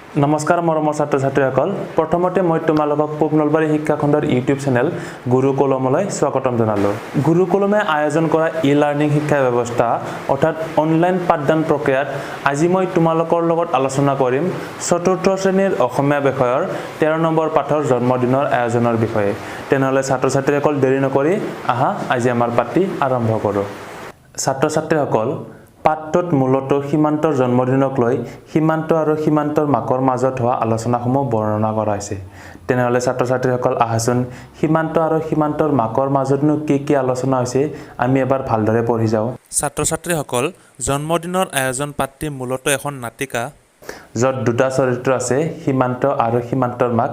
নমস্কাৰ মৰমৰ ছাত্ৰ ছাত্ৰীসকল প্ৰথমতে মই তোমালোকক পূব নলবাৰী শিক্ষা খণ্ডৰ ইউটিউব চেনেল গুৰুকুলমলৈ স্বাগতম জনালোঁ গুৰুকুলমে আয়োজন কৰা ই-লাৰ্ণিং শিক্ষা ব্যৱস্থা অৰ্থাৎ অনলাইন পাঠদান প্ৰক্ৰিয়াত আজি মই তোমালোকৰ লগত আলোচনা কৰিম চতুৰ্থ শ্ৰেণীৰ অসমীয়া বিষয়ৰ 13 নম্বৰ পাঠৰ জন্মদিনৰ আয়োজনৰ বিষয়ে তেনেহলে ছাত্ৰ ছাত্ৰীসকল দেৰি নকৰি আহা আজি আমাৰ পাঠটি আৰম্ভ কৰোঁ ছাত্ৰ ছাত্ৰীসকল পাঠটোত মূলত সীমান্তৰ জন্মদিনক লৈ সীমান্ত আৰু সীমান্তৰ মাকৰ মাজত হোৱা আলোচনাসমূহ বৰ্ণনা কৰা হৈছে তেনেহলে ছাত্ৰ ছাত্ৰীসকল আহাচোন সীমান্ত আৰু সীমান্তৰ মাকৰ মাজতনো কি আলোচনা হৈছে আমি এবাৰ ভালদৰে পঢ়ি যাওঁ ছাত্ৰ ছাত্ৰীসকল জন্মদিনৰ আয়োজন পাঠটি মূলত এখন নাটিকা য'ত দুটা চৰিত্ৰ আছে সীমান্ত আৰু সীমান্তৰ মাক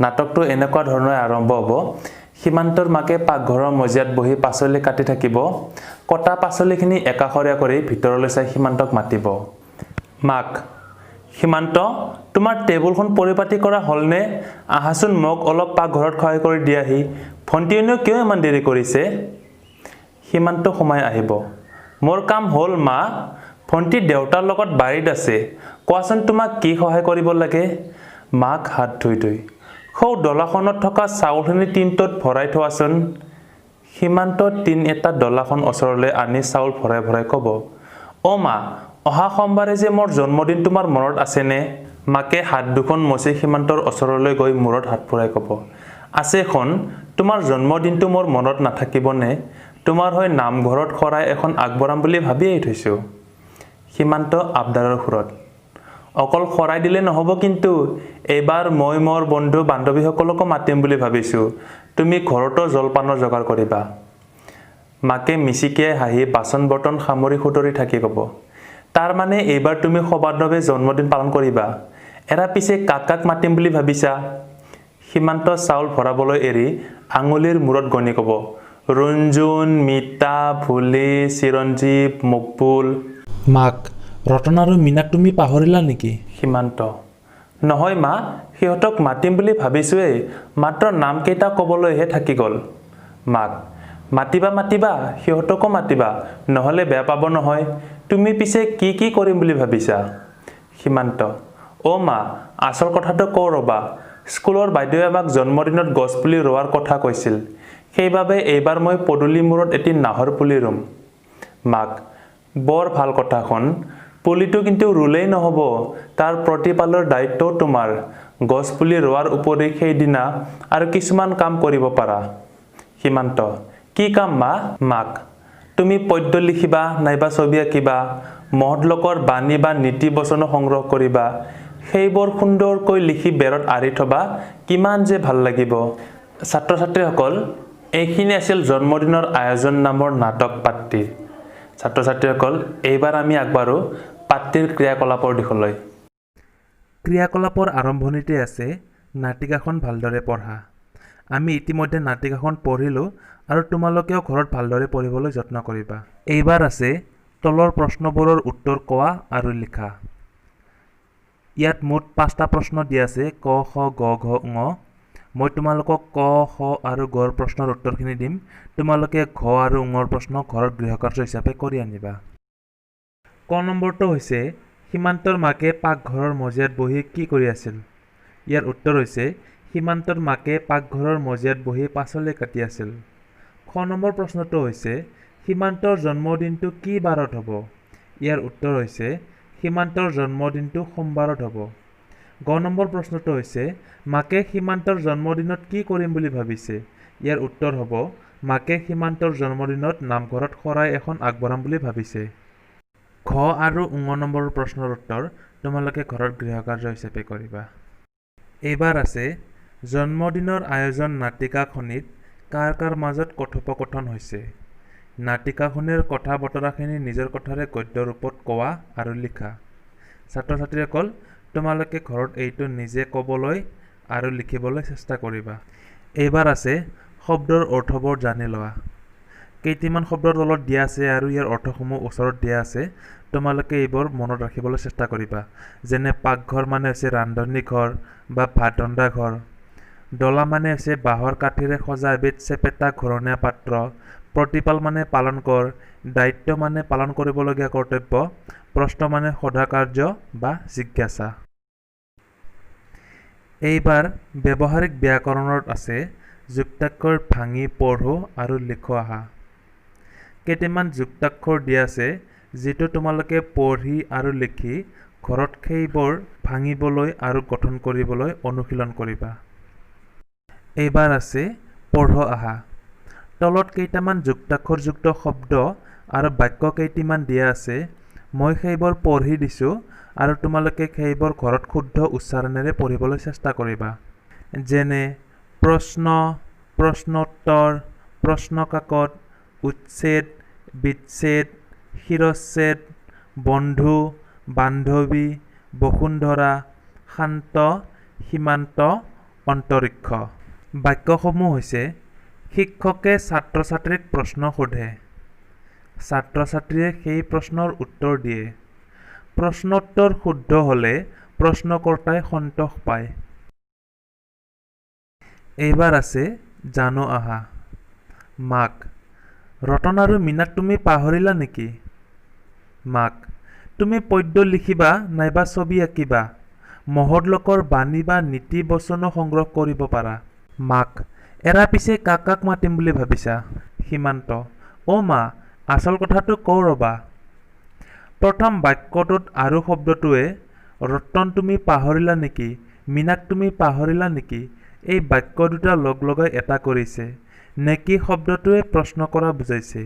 নাটকটো এনেকুৱা ধৰণে আৰম্ভ হ'ব সীমান্তৰ মাকে পাকঘৰৰ মজিয়াত বহি পাচলি কাটি থাকিব কটা পাচলিখিনি একাখৰীয়া কৰি ভিতৰলৈ চাই সীমান্তক মাতিব মাক সীমান্ত তোমাৰ টেবুলখন পৰিপাটি কৰা হলনে আহাচোন মোক অলপ পাকঘৰত সহায় কৰি দিয়াহি ভণ্টিয়েনো কিয় ইমান দেৰি কৰিছে সীমান্ত সময় আহিব মোৰ কাম হল মা ভণ্টি দেউতাৰ লগত বাৰীত আছে কোৱাচোন তোমাক কি সহায় কৰিব লাগে মাক হাত ধুই খৌ ডলাখনত থকা চাউলখিনি টিনটোত ভৰাই থোৱাচোন সীমান্ত টিন এটা ডলাখন ওচৰলৈ আনি চাউল ভৰাই ক'ব অ মা অহা সোমবাৰে যে মোৰ জন্মদিন তোমাৰ মনত আছেনে মাকে হাত দুখন মচি সীমান্তৰ ওচৰলৈ গৈ মূৰত হাত ফুৰাই ক'ব আছেখন তোমাৰ জন্মদিনটো মোৰ মনত নাথাকিবনে তোমাৰ হৈ নামঘৰত শৰাই এখন আগবঢ়াম বুলি ভাবিয়েই থৈছোঁ সীমান্ত আবদাৰৰ সুৰত অকল শৰাই দিলে নহব কিন্তু এবাৰ মই মোৰ বন্ধু বান্ধৱীসকলকো মাতিম বুলি ভাবিছোঁ তুমি ঘৰতো জলপানৰ যোগাৰ কৰিবা মাকে মিচিকিয়াই হাঁহি বাচন বৰ্তন সামৰি খুতৰি থাকি ক'ব তাৰ মানে এইবাৰ তুমি সবাদভাৱে জন্মদিন পালন কৰিবা এৰা পিছে কাক মাতিম বুলি ভাবিছা সীমান্ত চাউল ভৰাবলৈ এৰি আঙুলিৰ মূৰত গণি ক'ব ৰঞ্জুন মিতা ভুলি চিৰঞ্জীৱ মকবুল মাক ৰতন আৰু মীনাক তুমি পাহৰিলা নেকি সীমান্ত নহয় মা সিহঁতক মাতিম বুলি ভাবিছোৱেই মাত্ৰ নামকেইটা ক'বলৈহে থাকি গ'ল মাক মাতিবা সিহঁতকো মাতিবা নহ'লে বেয়া পাব নহয় তুমি পিছে কি কৰিম বুলি ভাবিছা সীমান্ত অ' মা আচল কথাটো কওঁ ৰ'বা স্কুলৰ বাইদেৱে আমাক জন্মদিনত গছপুলি ৰোৱাৰ কথা কৈছিল সেইবাবে এইবাৰ মই পদূলি মূৰত এটি নাহৰ পুলি ৰুম মাক বৰ ভাল কথাখন পুলিটো কিন্তু ৰুলেই নহ'ব তাৰ প্ৰতিপালৰ দায়িত্বও তোমাৰ গছ পুলি ৰোৱাৰ উপৰি সেইদিনা আৰু কিছুমান কাম কৰিব পাৰা সীমান্ত কি কাম মা মাক তুমি পদ্য লিখিবা নাইবা ছবি আঁকিবা মহৎলোকৰ বাণী বা নীতি বচনো সংগ্ৰহ কৰিবা সেইবোৰ সুন্দৰকৈ লিখি বেৰত আঁৰি থবা কিমান যে ভাল লাগিব ছাত্ৰ ছাত্ৰীসকল এইখিনি আছিল জন্মদিনৰ আয়োজন নামৰ নাটক পাঠটি ছাত্ৰ ছাত্ৰীসকল এইবাৰ আমি আগবাঢ়ো পাঠটিৰ ক্ৰিয়াকলাপৰ দিশলৈ ক্ৰিয়াকলাপৰ আৰম্ভণিতে আছে নাটিকাখন ভালদৰে পঢ়া আমি ইতিমধ্যে নাটিকাখন পঢ়িলোঁ আৰু তোমালোকেও ঘৰত ভালদৰে পঢ়িবলৈ যত্ন কৰিবা এইবাৰ আছে তলৰ প্ৰশ্নবোৰৰ উত্তৰ কোৱা আৰু লিখা ইয়াত মুঠ 5টা প্ৰশ্ন দিয়া আছে ক খ গ ঘ ঙ মই তোমালোকক ক খ আৰু গৰ প্ৰশ্নৰ উত্তৰখিনি দিম তোমালোকে ঘ আৰু ঙৰ প্ৰশ্ন ঘৰত গৃহকাৰ্য হিচাপে কৰি আনিবা ক নম্বৰটো হৈছে সীমান্তৰ মাকে পাকঘৰৰ মজিয়াত বহি কি কৰি আছিল ইয়াৰ উত্তৰ হৈছে সীমান্তৰ মাকে পাকঘৰৰ মজিয়াত বহি পাচলি কাটি আছিল খ নম্বৰ প্ৰশ্নটো হৈছে সীমান্তৰ জন্মদিনটো কি বাৰত হ'ব ইয়াৰ উত্তৰ হৈছে সীমান্তৰ জন্মদিনটো সোমবাৰত হ'ব গ নম্বৰ প্ৰশ্নটো হৈছে মাকে সীমান্তৰ জন্মদিনত কি কৰিম বুলি ভাবিছে ইয়াৰ উত্তৰ হ'ব মাকে সীমান্তৰ জন্মদিনত নামঘৰত শৰাই এখন আগবঢ়াম বুলি ভাবিছে ঘ আৰু ঙ নম্বৰৰ প্ৰশ্নৰ উত্তৰ তোমালোকে ঘৰত গৃহকাৰ্য হিচাপে কৰিবা এইবাৰ আছে জন্মদিনৰ আয়োজন নাটিকাখনিত কাৰ মাজত কথোপকথন হৈছে নাটিকাখনিৰ কথা বতৰাখিনি নিজৰ কথাৰে গদ্য ৰূপত কোৱা আৰু লিখা ছাত্ৰ ছাত্ৰীসকল তোমালোকে ঘৰত এইটো নিজে ক'বলৈ আৰু লিখিবলৈ চেষ্টা কৰিবা এইবাৰ আছে শব্দৰ অৰ্থবোৰ জানি লোৱা কেইটিমান শব্দৰ তলত দিয়া আছে আৰু ইয়াৰ অৰ্থসমূহ ওচৰত দিয়া আছে তোমালোকে এইবোৰ মনত ৰাখিবলৈ চেষ্টা কৰিবা যেনে পাকঘৰ মানে হৈছে ৰান্ধনী ঘৰ বা ভাত ৰন্ধা ঘৰ ডলা মানে হৈছে বাঁহৰ কাঠিৰে সজা এবিধ চেপেটা ঘূৰণীয়া পাত্ৰ প্ৰতিপাল মানে পালন কৰ দায়িত্ব মানে পালন কৰিবলগীয়া কৰ্তব্য প্ৰশ্ন মানে সোধা কাৰ্য বা জিজ্ঞাসা এইবাৰ ব্যৱহাৰিক ব্যাকৰণত আছে যুক্তাক্ষৰ ভাঙি পঢ়ো আৰু লিখো আহা। কেইটামান যুক্তাক্ষৰ দিয়া আছে যিটো তোমালোকে পঢ়ি আৰু লিখি ঘৰত সেইবোৰ ভাঙিবলৈ আৰু গঠন কৰিবলৈ অনুশীলন কৰিবা। এইবাৰ আছে পঢ়ো আহা। তলত কেইটামান যুক্তাক্ষৰযুক্ত শব্দ আৰু বাক্য কেইটামান দিয়া আছে। মই সেইবোৰ পঢ়ি দিছোঁ আৰু তোমালোকে সেইবোৰ ঘৰত শুদ্ধ উচ্চাৰণেৰে পঢ়িবলৈ চেষ্টা কৰিবা। যেনে প্ৰশ্ন, প্ৰশ্নোত্তৰ, প্ৰশ্নকাকত, উচ্ছেদ, বিচ্ছেদ, শিৰচ্ছেদ, বন্ধু, বান্ধৱী, বসুন্ধৰা, শান্ত, সীমান্ত, অন্তৰিক্ষ। বাক্যসমূহ হৈছে শিক্ষকে ছাত্ৰ-ছাত্ৰীক প্ৰশ্ন সোধে। ছাত্ৰ-ছাত্ৰীয়ে সেই প্ৰশ্নৰ উত্তৰ দিয়ে। প্ৰশ্নোত্তৰ শুদ্ধ হ'লে প্ৰশ্নকৰ্তাই সন্তোষ পায়। এইবাৰ আছে জানো আহা। মাক, ৰতন আৰু মীনাক তুমি পাহৰিলা নেকি? মাক, তুমি পদ্য লিখিবা নাইবা ছবি আঁকিবা। মহৎলোকৰ বাণী বা নীতি বচনো সংগ্ৰহ কৰিব পাৰা। মাক, এৰা পিছে কাক কাক মাতিম বুলি ভাবিছা? সীমান্ত, অ' মা, আচল কথাটো কওঁ ৰ'বা। প্ৰথম বাক্যটোত আৰু শব্দটোৱে ৰতন তুমি পাহৰিলা নেকি, মীনাক তুমি পাহৰিলা নেকি এই বাক্য দুটা লগ লগাই এটা কৰিছে। নেকি শব্দটোৱে প্ৰশ্ন কৰা বুজাইছে।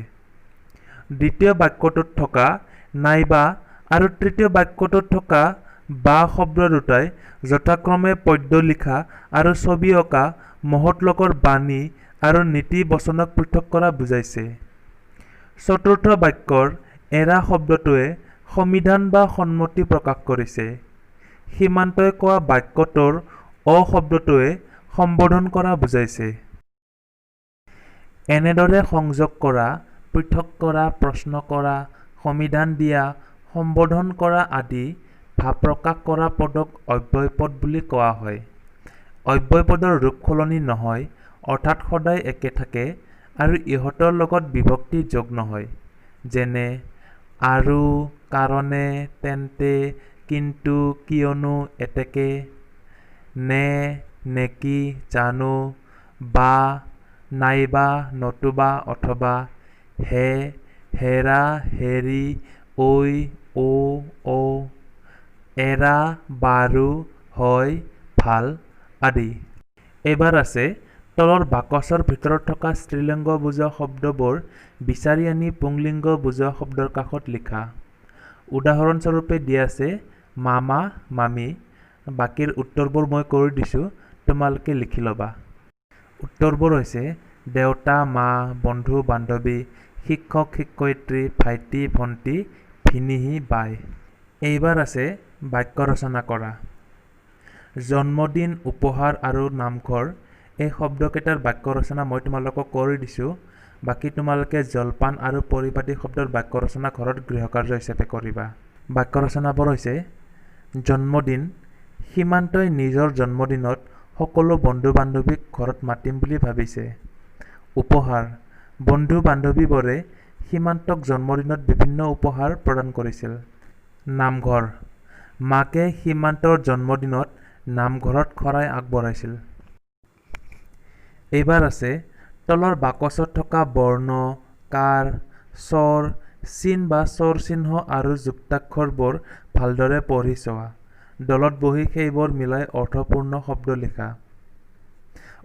দ্বিতীয় বাক্যটোত থকা নাইবা আৰু তৃতীয় বাক্যটোত থকা বা শব্দ দুটাই যথাক্ৰমে পদ্য লিখা আৰু ছবি অঁকা মহৎলোকৰ বাণী আৰু নীতি বচনক পৃথক কৰা বুজাইছে। চতুৰ্থ বাক্যৰ এৰা শব্দটোৱে সমিধান বা সন্মতি প্ৰকাশ কৰিছে। সীমান্তই কোৱা বাক্যটোৰ অ শব্দটোৱে সম্বোধন কৰা বুজাইছে। এনেদৰে সংযোগ কৰা, পৃথক কৰা, প্ৰশ্ন কৰা, সমিধান দিয়া, সম্বোধন কৰা আদি ভাৱ প্ৰকাশ কৰা পদক অব্যয়পদ বুলি কোৱা হয়। অব্যয়পদৰ ৰূপ সলনি নহয়, অৰ্থাৎ সদায় একে থাকে আৰু ইহঁতৰ লগত বিভক্তি যোগ নহয়। যেনে আৰু, কাৰণে, তেন্তে, কিন্তু, কিয়নো, এতেকে, নে, নেকি, জানো, বা, নাইবা, নতুবা, অথবা, হে, হেৰা, হেৰি, ঐ, ঔ, ঔ, এৰা, বাৰু, হয়, ভাল আদি। এইবাৰ আছে তলৰ বাকচৰ ভিতৰত থকা স্ত্ৰীলিংগ বুজোৱা শব্দবোৰ বিচাৰি আনি পুংলিংগ বুজোৱা শব্দৰ কাষত লিখা। উদাহৰণস্বৰূপে দিয়া আছে মামা, মামী। বাকীৰ উত্তৰবোৰ মই কৰি দিছোঁ, তোমালোকে লিখি ল'বা। উত্তৰবোৰ হৈছে দেউতা, মা, বন্ধু, বান্ধৱী, শিক্ষক, শিক্ষয়িত্ৰী, ভাইটি, ভণ্টি, ভিনীহি, বাই। এইবাৰ আছে বাক্য ৰচনা কৰা। জন্মদিন, উপহাৰ আৰু নামঘৰ এই শব্দকেইটাৰ বাক্য ৰচনা মই তোমালোকক কৰি দিছোঁ। বাকী তোমালোকে জলপান আৰু পৰিপাটি শব্দৰ বাক্য ৰচনা ঘৰত গৃহকাৰ্য হিচাপে কৰিবা। বাক্য ৰচনাবোৰ হৈছে জন্মদিন, সীমান্তই নিজৰ জন্মদিনত সকলো বন্ধু বান্ধৱীক ঘৰত মাতিম বুলি ভাবিছে। উপহাৰ, বন্ধু বান্ধৱীবোৰে সীমান্তক জন্মদিনত বিভিন্ন উপহাৰ প্ৰদান কৰিছিল। নামঘৰ, মাকে সীমান্তৰ জন্মদিনত নামঘৰত শৰাই আগবঢ়াইছিল। এইবাৰ আছে তলৰ বাকচত থকা বৰ্ণ, কাৰ, স্বৰ, চিন বা স্বৰ চিহ্ন আৰু যুক্তাক্ষৰবোৰ ভালদৰে পঢ়ি চোৱা। দলত বহি সেইবোৰ মিলাই অৰ্থপূৰ্ণ শব্দ লিখা।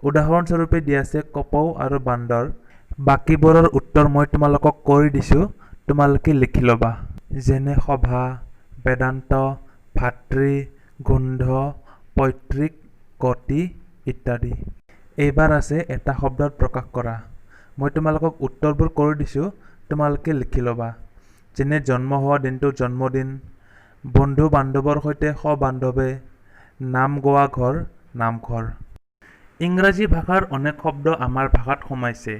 উদাহৰণস্বৰূপে দিয়া আছে কপৌ আৰু বান্দৰ। বাকীবোৰৰ উত্তৰ মই তোমালোকক কৰি দিছোঁ, তোমালোকে লিখি ল'বা। যেনে সভা, বেদান্ত, ভাতৃ, গোন্ধ, পৈতৃক, গতি ইত্যাদি। এইবাৰ আছে এটা শব্দত প্ৰকাশ কৰা। মই তোমালোকক উত্তৰবোৰ কৰি দিছোঁ, তোমালোকে লিখি ল'বা। যেনে জন্ম হোৱা দিনটো জন্মদিন, বন্ধু বান্ধৱৰ সৈতে সবান্ধৱে, নাম গোৱা ঘৰ, নামঘৰ। ইংৰাজী ভাষাৰ অনেক শব্দ আমাৰ ভাষাত সোমাইছে।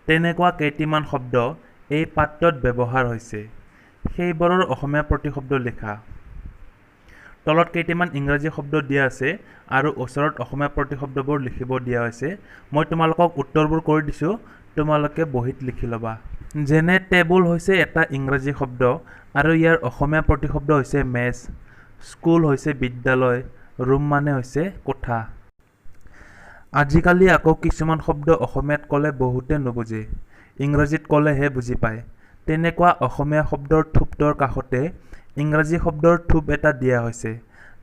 তেনেকুৱা কেইটিমান শব্দ এই পাঠটোত ব্যৱহাৰ হৈছে। সেইবোৰৰ অসমীয়া প্ৰতিশব্দ লিখা। তলত কেইটামান ইংৰাজী শব্দ দিয়া আছে আৰু ওচৰত অসমীয়া প্ৰতিশব্দবোৰ লিখিব দিয়া হৈছে। মই তোমালোকক উত্তৰবোৰ কৰি দিছোঁ, তোমালোকে বহীত লিখি ল'বা। যেনে টেবুল হৈছে এটা ইংৰাজী শব্দ আৰু ইয়াৰ অসমীয়া প্ৰতিশব্দ হৈছে মেজ। স্কুল হৈছে বিদ্যালয় ৰুম মানে হৈছে কোঠা। আজিকালি আকৌ কিছুমান শব্দ অসমীয়াত ক'লে বহুতে নুবুজে, ইংৰাজীত ক'লেহে বুজি পায়। তেনেকুৱা অসমীয়া শব্দৰ থোপটোৰ কাষতে ইংৰাজী শব্দৰ থোপ এটা দিয়া হৈছে,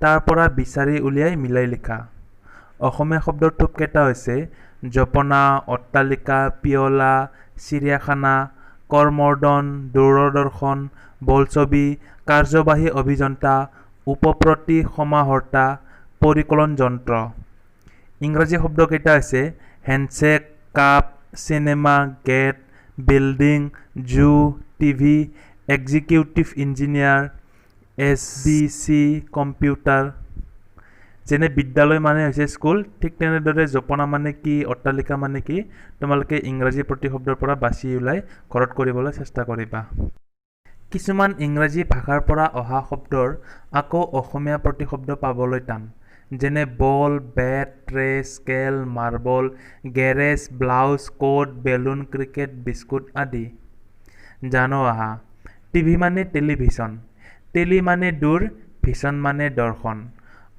তাৰ পৰা বিচাৰি উলিয়াই মিলাই লিখা। অসমীয়া শব্দৰ থোপকেইটা হৈছে জপনা, অট্টালিকা, পিয়লা, চিৰিয়াখানা, কৰমৰ্দন, দূৰদৰ্শন, বোলছবি, কাৰ্যবাহী অভিযন্তা, উপপ্ৰতি, সমাহৰ্তা, পৰিকলন যন্ত্ৰ। ইংৰাজী শব্দকেইটা হৈছে handshake, cup, cinema, gate, building, zoo, TV, executive engineer, SBC, computer. যেনে বিদ্যালয় মানে হৈছে স্কুল, ঠিক তেনেদৰে জপনা মানে কি, অট্টালিকা মানে কি, তোমালোকে ইংৰাজী প্ৰতিশব্দৰ পৰা বাছি ওলাই ঘৰত কৰিবলৈ চেষ্টা কৰিবা। কিছুমান ইংৰাজী ভাষাৰ পৰা অহা শব্দৰ আকৌ অসমীয়া প্ৰতিশব্দ পাবলৈ টান, যেনে ball, bat, tray, scale, marble, garage, blouse, coat, balloon, cricket, biscuit আদি। জানো আহা। টিভি মানে টেলিভিছন, টেলি মানে দূৰ, ভিছন মানে দৰ্শন।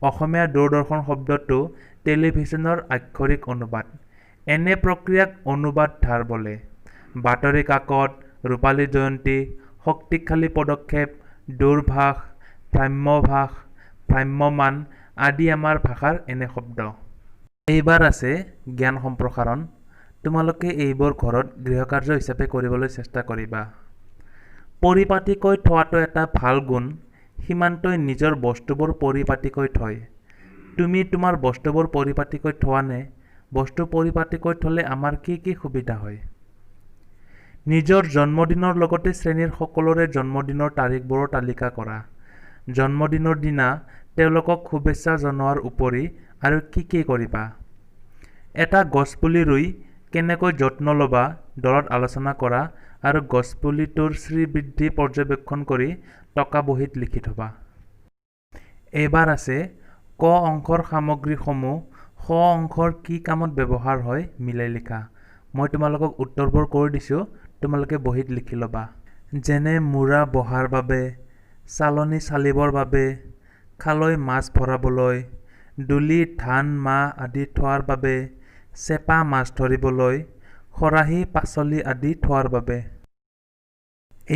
অসমীয়া দূৰদৰ্শন শব্দটো টেলিভিছনৰ আক্ষৰিক অনুবাদ। এনে প্ৰক্ৰিয়াক অনুবাদ ধাৰ বোলে। বাতৰি কাকত, ৰূপালী জয়ন্তী, শক্তিশালী পদক্ষেপ, দূৰভাষ, ভ্ৰাম্যভাষ, ভ্ৰাম্যমান আদি আমাৰ ভাষাৰ এনে শব্দ। এইবাৰ আছে জ্ঞান সম্প্ৰসাৰণ। তোমালোকে এইবোৰ ঘৰত গৃহকাৰ্য হিচাপে কৰিবলৈ চেষ্টা কৰিবা। পৰিপাটিকৈ থোৱাটো এটা ভাল গুণ। সীমান্তই নিজৰ বস্তুবোৰ পৰিপাটিকৈ থয়। তুমি তোমাৰ বস্তুবোৰ পৰিপাটিকৈ থোৱানে? বস্তু পৰিপাটিকৈ থ'লে আমাৰ কি কি সুবিধা হয়? নিজৰ জন্মদিনৰ লগতে শ্ৰেণীৰ সকলোৰে জন্মদিনৰ তাৰিখবোৰৰ তালিকা কৰা। জন্মদিনৰ দিনা তেওঁলোকক শুভেচ্ছা জনোৱাৰ উপৰি আৰু কি কি কৰিবা? এটা গছপুলি ৰুই কেনেকৈ যত্ন ল'বা দলত আলোচনা কৰা আৰু গছপুলিটোৰ শ্ৰীবৃদ্ধি পৰ্যবেক্ষণ কৰি টকা বহীত লিখি থবা। এইবাৰ আছে ক অংশৰ সামগ্ৰীসমূহ খ অংশৰ কি কামত ব্যৱহাৰ হয় মিলাই লিখা। মই তোমালোকক উত্তৰবোৰ কৰি দিছোঁ, তোমালোকে বহীত লিখি ল'বা। যেনে মূৰা বহাৰ বাবে, চালনী চালিবৰ বাবে, খালৈ মাছ ভৰাবলৈ, ডুলিত ধান মাহ আদি থোৱাৰ বাবে, চেপা মাছ ধৰিবলৈ, খৰাহী পাচলি আদি থোৱাৰ বাবে।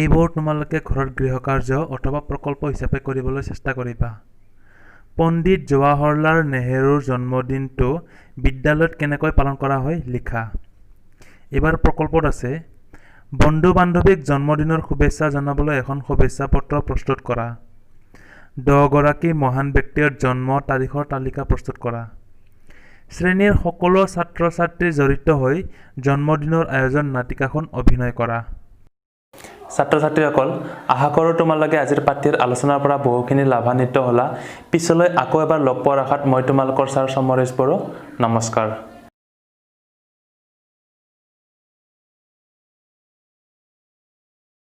এইবোৰ তোমালোকে ঘৰত গৃহকাৰ্য অথবা প্ৰকল্প হিচাপে কৰিবলৈ চেষ্টা কৰিবা। পণ্ডিত জৱাহৰলাল নেহৰুৰ জন্মদিনটো বিদ্যালয়ত কেনেকৈ পালন কৰা হয় লিখা। এইবাৰ প্ৰকল্পত আছে বন্ধু বান্ধৱীক জন্মদিনৰ শুভেচ্ছা জনাবলৈ এখন শুভেচ্ছা পত্ৰ প্ৰস্তুত কৰা। 10 গৰাকী মহান ব্যক্তিৰ জন্ম তাৰিখৰ তালিকা প্ৰস্তুত কৰা। শ্ৰেণীৰ সকলো ছাত্ৰ ছাত্ৰী জড়িত হৈ জন্মদিনৰ আয়োজন নাটিকাখন অভিনয় কৰা। ছাত্ৰ ছাত্ৰীসকল, আশা কৰোঁ তোমালোকে আজিৰ পাঠ্যৰ আলোচনাৰ পৰা বহুখিনি লাভান্বিত হ'লা। পিছলৈ আকৌ এবাৰ লগ পোৱাৰ আশাত মই তোমালোকৰ ছাৰ সমৰেশ বড়ো। নমস্কাৰ।